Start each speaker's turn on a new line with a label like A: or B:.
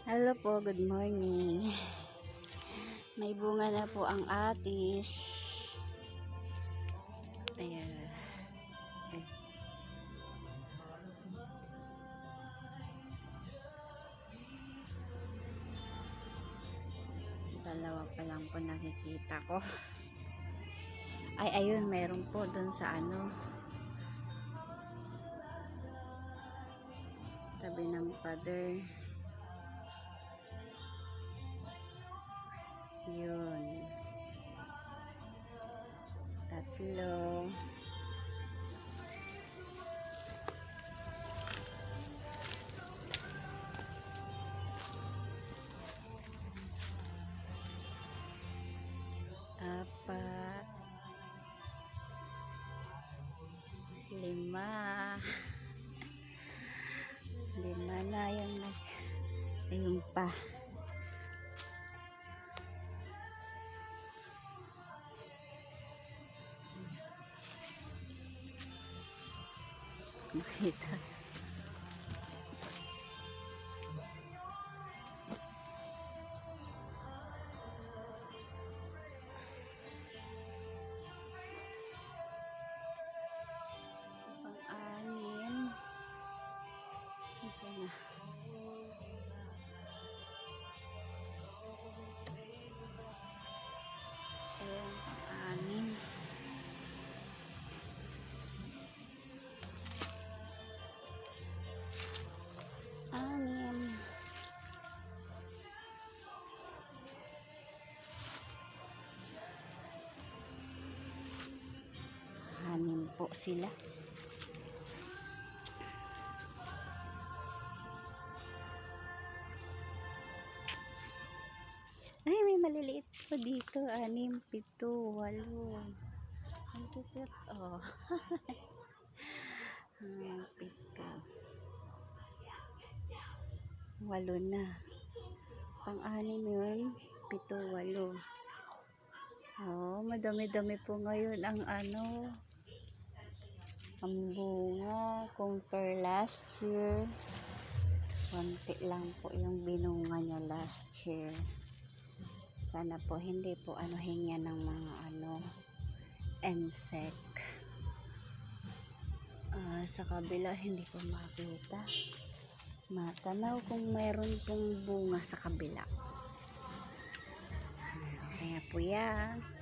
A: Hello po, good morning. May bunga na po ang atis. Ayan. Eh. Dalawa pa lang po nakikita ko. Ay, ayun, meron po dun sa tabi ng pader. Yun. Tatlo. Apat. 5. 5 na yung ayun pa. Makita. Pang-anim. Isa na. Ayan, pang-anim. Anim. Anim po sila. Ay, may maliliit po dito. 6, 7, 8. Ang cute. Oh. Ang pika. 8 na. Pang-anim yun. 7, 8. Oh, madami-dami po ngayon ang ang bunga. Compare last year. Konti lang po yung binunga niya last year. Sana po hindi po hingyan ng mga insect. Sa kabila hindi ko makita. Matanaw kung mayroon pong bunga sa kabila. Kaya po yan.